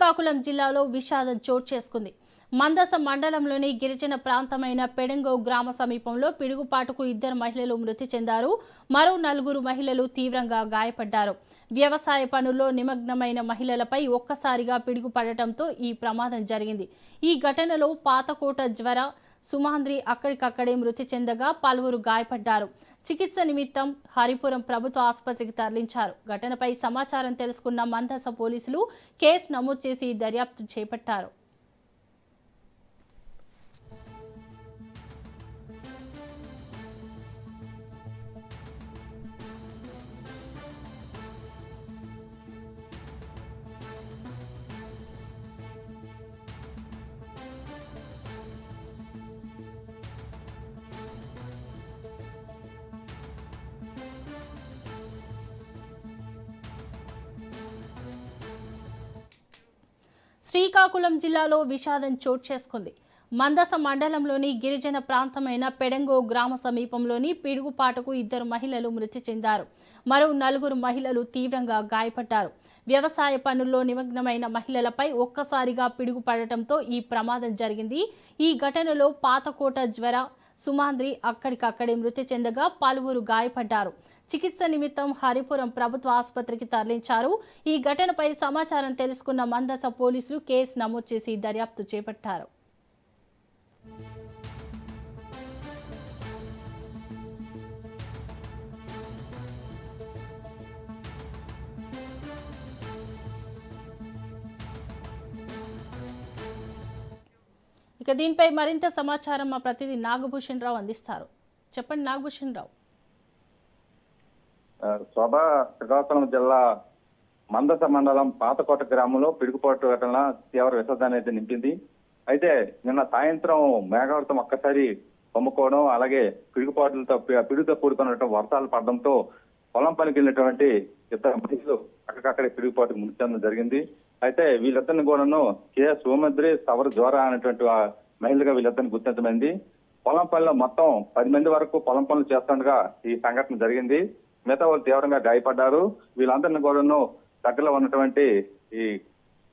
శ్రీకాకుళం జిల్లాలో విషాదం చోటు చేసుకుంది. మందస మండలంలోని గిరిజన ప్రాంతమైన పెడంగో గ్రామ సమీపంలో పిడుగుపాటుకు 2 మహిళలు మృతి చెందారు. మరో 4 మహిళలు తీవ్రంగా గాయపడ్డారు. వ్యవసాయ పనుల్లో నిమగ్నమైన మహిళలపై ఒక్కసారిగా పిడుగు పడటంతో ఈ ప్రమాదం జరిగింది. ఈ ఘటనలో పాతకోట జ్వర సుమాంద్రి అక్కడికక్కడే మృతి చెందగా పలువురు గాయపడ్డారు. చికిత్స నిమిత్తం హరిపురం ప్రభుత్వ ఆసుపత్రికి తరలించారు. ఘటనపై సమాచారం తెలుసుకున్న మందస పోలీసులు కేసు నమోదు చేసి దర్యాప్తు చేపట్టారు. శ్రీకాకుళం జిల్లాలో విషాదం చోటు చేసుకుంది. మందస మండలంలోని గిరిజన ప్రాంతమైన పెడంగో గ్రామ సమీపంలోని పిడుగుపాటుకు 2 మహిళలు మృతి చెందారు. మరో 4 మహిళలు తీవ్రంగా గాయపడ్డారు. వ్యవసాయ పనుల్లో నిమగ్నమైన మహిళలపై ఒక్కసారిగా పిడుగు పడటంతో ఈ ప్రమాదం జరిగింది. ఈ ఘటనలో పాతకోట జ్వర సుమాంద్రి అక్కడికక్కడే మృతి చెందగా పలువురు గాయపడ్డారు. చికిత్స నిమిత్తం హరిపురం ప్రభుత్వ ఆసుపత్రికి తరలించారు. ఈ ఘటనపై సమాచారం తెలుసుకున్న మందస పోలీసులు కేసు నమోదు చేసి దర్యాప్తు చేపట్టారు. ఇక దీనిపై మరింత సమాచారం మా ప్రతినిధి నాగభూషణ్ రావు అందిస్తారు. చెప్పండి నాగభూషణ్ రావు. శ్రీకాకుళం జిల్లా మందస మండలం పాతకోట గ్రామంలో పిడుగుపాటు ఘటన తీవ్ర విషాదాన్ని అయితే నింపింది. అయితే నిన్న సాయంత్రం మేఘావృతం ఒక్కసారి పొమ్ముకోవడం, అలాగే పిడుగుతో కూడుకున్నటువంటి వర్షాలు పడడంతో పొలం పనికి వెళ్ళినటువంటి 2 మహిళలు అక్కడికక్కడే పిడుగుపాటుకు మృతి చెందడం జరిగింది. అయితే వీళ్ళిద్దరిని కూడాను కే సోమద్రి సవర జ్వర అనేటువంటి మహిళగా వీళ్ళిద్దరిని గుర్తించమైంది. పొలం పనిలో మొత్తం 10 మంది వరకు పొలం పనులు చేస్తుండగా ఈ సంఘటన జరిగింది. మిగతా వాళ్ళు తీవ్రంగా గాయపడ్డారు. వీళ్ళందరినీ కూడాను దగ్గరలో ఉన్నటువంటి ఈ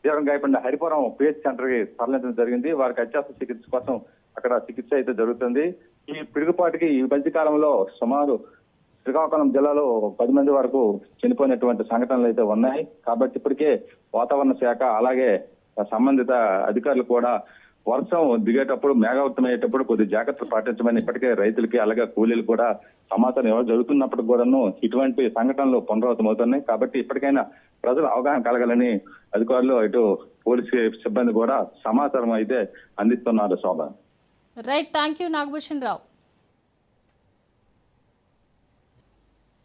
తీవ్రంగా గాయపడిన హరిపురం పిహెచ్ సెంటర్ కి తరలించడం జరిగింది. వారికి అత్యవసర చికిత్స కోసం అక్కడ చికిత్స అయితే జరుగుతుంది. ఈ పిడుగుపాటుకి ఈ మధ్య కాలంలో సుమారు శ్రీకాకుళం జిల్లాలో 10 మంది వరకు చనిపోయినటువంటి సంఘటనలు అయితే ఉన్నాయి. కాబట్టి ఇప్పటికే వాతావరణ శాఖ అలాగే సంబంధిత అధికారులు కూడా వర్షం దిగేటప్పుడు మేఘావృతం అయ్యేటప్పుడు కొద్ది జాగ్రత్తలు పాటించమని ఇప్పటికే రైతులకి అలాగే కూలీలు కూడా సమాచారం ఇవ్వడం జరుగుతున్నప్పుడు కూడాను ఇటువంటి సంఘటనలు పునరావృతం అవుతున్నాయి. కాబట్టి ఇప్పటికైనా ప్రజలు అవగాహన కలగాలని అధికారులు ఇటు పోలీసు సిబ్బంది కూడా సమాచారం అయితే అందిస్తున్నారు. Shobha. Right, thank you Nagabhushan Rao.